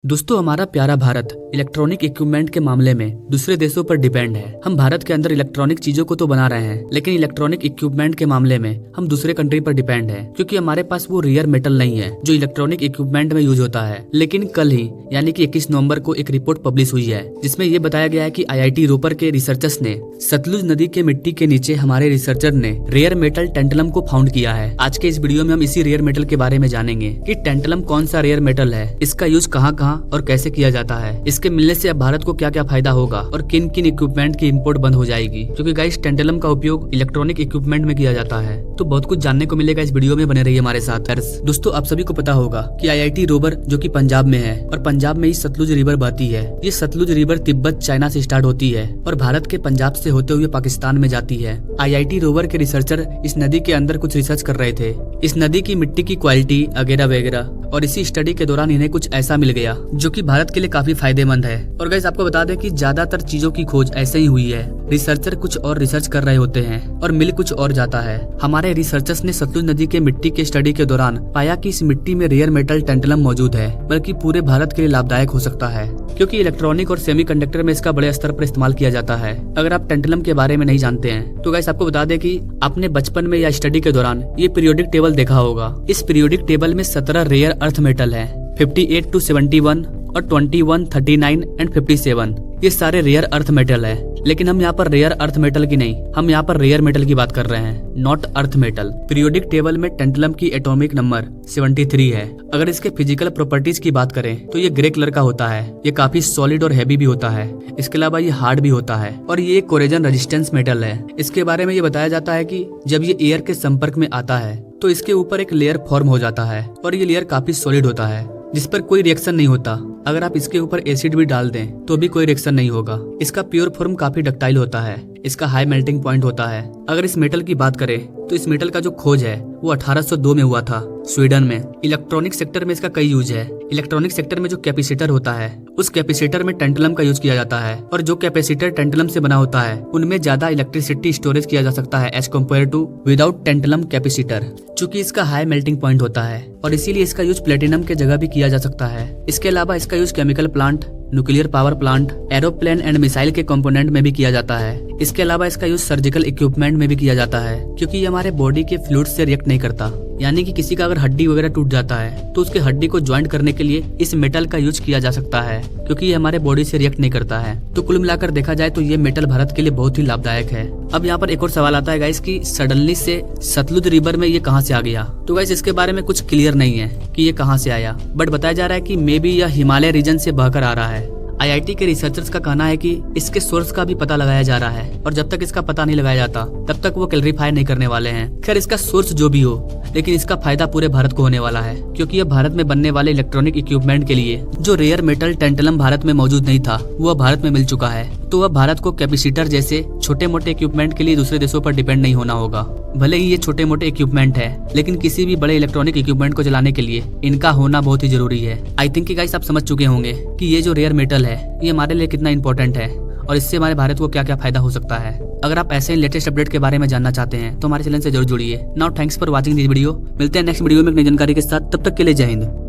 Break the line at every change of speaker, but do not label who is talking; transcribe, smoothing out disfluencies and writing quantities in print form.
दोस्तों, हमारा प्यारा भारत इलेक्ट्रॉनिक इक्विपमेंट के मामले में दूसरे देशों पर डिपेंड है। हम भारत के अंदर इलेक्ट्रॉनिक चीजों को तो बना रहे हैं, लेकिन इलेक्ट्रॉनिक इक्विपमेंट के मामले में हम दूसरे कंट्री पर डिपेंड है, क्योंकि हमारे पास वो रेयर मेटल नहीं है जो इलेक्ट्रॉनिक इक्विपमेंट में यूज होता है। लेकिन कल ही यानी कि 21 नवंबर को एक रिपोर्ट पब्लिश हुई है, जिसमें ये बताया गया है कि IIT रोपर के रिसर्चर्स ने सतलुज नदी के मिट्टी के नीचे हमारे रिसर्चर ने रेयर मेटल टेंटलम को फाउंड किया है। आज के इस वीडियो में हम इसी रेयर मेटल के बारे में जानेंगे कि टेंटलम कौन सा रेयर मेटल है, इसका यूज कहाँ और कैसे किया जाता है, इसके मिलने से अब भारत को क्या क्या फायदा होगा और किन किन इक्विपमेंट की इंपोर्ट बंद हो जाएगी, क्योंकि गाइस टेंटलम का उपयोग इलेक्ट्रॉनिक इक्विपमेंट में किया जाता है। तो बहुत कुछ जानने को मिलेगा इस वीडियो में, बने रहिए हमारे साथ। दोस्तों, आप सभी को पता होगा कि IIT रोवर जो कि पंजाब में है और पंजाब में ही सतलुज रिवर बहती है। ये सतलुज रिवर तिब्बत चाइना से स्टार्ट होती है और भारत के पंजाब से होते हुए पाकिस्तान में जाती है। IIT रोवर के रिसर्चर इस नदी के अंदर कुछ रिसर्च कर रहे थे, इस नदी की मिट्टी की क्वालिटी वगैरह वगैरह, और इसी स्टडी के दौरान इन्हें कुछ ऐसा मिल गया जो कि भारत के लिए काफी फायदेमंद है। और गाइस, आपको बता दें कि ज्यादातर चीजों की खोज ऐसे ही हुई है, रिसर्चर कुछ और रिसर्च कर रहे होते हैं और मिल कुछ और जाता है। हमारे रिसर्चर्स ने सतलुज नदी के मिट्टी के स्टडी के दौरान पाया कि इस मिट्टी में रेयर मेटल टेंटलम मौजूद है, बल्कि पूरे भारत के लिए लाभदायक हो सकता है, क्योंकि इलेक्ट्रॉनिक और सेमीकंडक्टर में इसका बड़े स्तर पर इस्तेमाल किया जाता है। अगर आप टेंटलम के बारे में नहीं जानते हैं तो गाइस, आपको बता दें कि आपने बचपन में या स्टडी के दौरान ये पीरियोडिक टेबल देखा होगा। इस पीरियोडिक टेबल में 17 रेयर अर्थ मेटल है, 58 to 71 और 21, 39 एंड 57। ये सारे रेयर अर्थ मेटल है, लेकिन हम यहाँ पर रेयर अर्थ मेटल की नहीं, हम यहाँ पर रेयर मेटल की बात कर रहे हैं, not earth metal. Periodic table में टेंटलम की एटॉमिक नंबर 73 है। अगर इसके फिजिकल प्रॉपर्टीज की बात करें तो ये ग्रे कलर का होता है, ये काफी सॉलिड और हैवी भी होता है, इसके अलावा ये हार्ड भी होता है और ये एक कोरेजन रेजिस्टेंस मेटल है। इसके बारे में ये बताया जाता है कि जब ये एयर के संपर्क में आता है तो इसके ऊपर एक लेयर फॉर्म हो जाता है और ये लेयर काफी सॉलिड होता है, जिस पर कोई रिएक्शन नहीं होता। अगर आप इसके ऊपर एसिड भी डाल दें तो भी कोई रिएक्शन नहीं होगा। इसका प्योर फॉर्म काफी डक्टाइल होता है, इसका हाई मेल्टिंग पॉइंट होता है। अगर इस मेटल की बात करें तो इस मेटल का जो खोज है वो 1802 में हुआ था, स्वीडन में। इलेक्ट्रॉनिक सेक्टर में इसका कई यूज है। इलेक्ट्रॉनिक सेक्टर में जो कैपेसिटर होता है उस कैपेसिटर में टेंटलम का यूज किया जाता है, और जो कैपेसिटर टेंटलम से बना होता है उनमें ज्यादा इलेक्ट्रिसिटी स्टोरेज किया जा सकता है as compare to without tantalum capacitor, चूंकि इसका हाई मेल्टिंग पॉइंट होता है और इसीलिए इसका यूज प्लेटिनम के जगह भी किया जा सकता है। इसके अलावा इसका use chemical plant, nuclear power plant, aeroplane and missile के कंपोनेंट में भी किया जाता है। इसके अलावा इसका यूज सर्जिकल इक्विपमेंट में भी किया जाता है, क्योंकि ये हमारे बॉडी के फ्लूइड से रिएक्ट नहीं करता। यानी कि किसी का अगर हड्डी वगैरह टूट जाता है तो उसके हड्डी को ज्वाइंट करने के लिए इस मेटल का यूज किया जा सकता है, क्योंकि ये हमारे बॉडी से रिएक्ट नहीं करता है। तो कुल मिलाकर देखा जाए तो ये मेटल भारत के लिए बहुत ही लाभदायक है। अब यहाँ पर एक और सवाल आता है गाइस कि सडनली से सतलुज रिवर में ये कहाँ से आ गया। तो गाइस, इसके बारे में कुछ क्लियर नहीं है कि ये कहाँ से आया, बट बताया जा रहा है कि मे बी यह हिमालय रीजन से बहकर आ रहा है। IIT के रिसर्चर्स का कहना है कि इसके सोर्स का भी पता लगाया जा रहा है, और जब तक इसका पता नहीं लगाया जाता तब तक वो क्लैरिफाई नहीं करने वाले हैं। खैर, इसका सोर्स जो भी हो, लेकिन इसका फायदा पूरे भारत को होने वाला है, क्योंकि यह भारत में बनने वाले इलेक्ट्रॉनिक इक्विपमेंट के लिए जो रेयर मेटल टेंटलम भारत में मौजूद नहीं था वो भारत में मिल चुका है। तो अब भारत को कैपेसिटर जैसे छोटे मोटे इक्विपमेंट के लिए दूसरे देशों पर डिपेंड नहीं होना होगा। भले ही ये छोटे मोटे इक्विपमेंट है, लेकिन किसी भी बड़े इलेक्ट्रॉनिक इक्विपमेंट को चलाने के लिए इनका होना बहुत ही जरूरी है। आई थिंक गाइस, आप समझ चुके होंगे कि ये जो रेयर मेटल है ये हमारे लिए कितना इंपॉर्टेंट है और इससे हमारे भारत को क्या क्या फायदा हो सकता है। अगर आप ऐसे लेटेस्ट अपडेट के बारे में जानना चाहते हैं तो हमारे चैनल से जरूर जुड़िए। Now thanks for watching this video. मिलते हैं नेक्स्ट वीडियो में एक नई जानकारी के साथ, तब तक के लिए जय हिंद।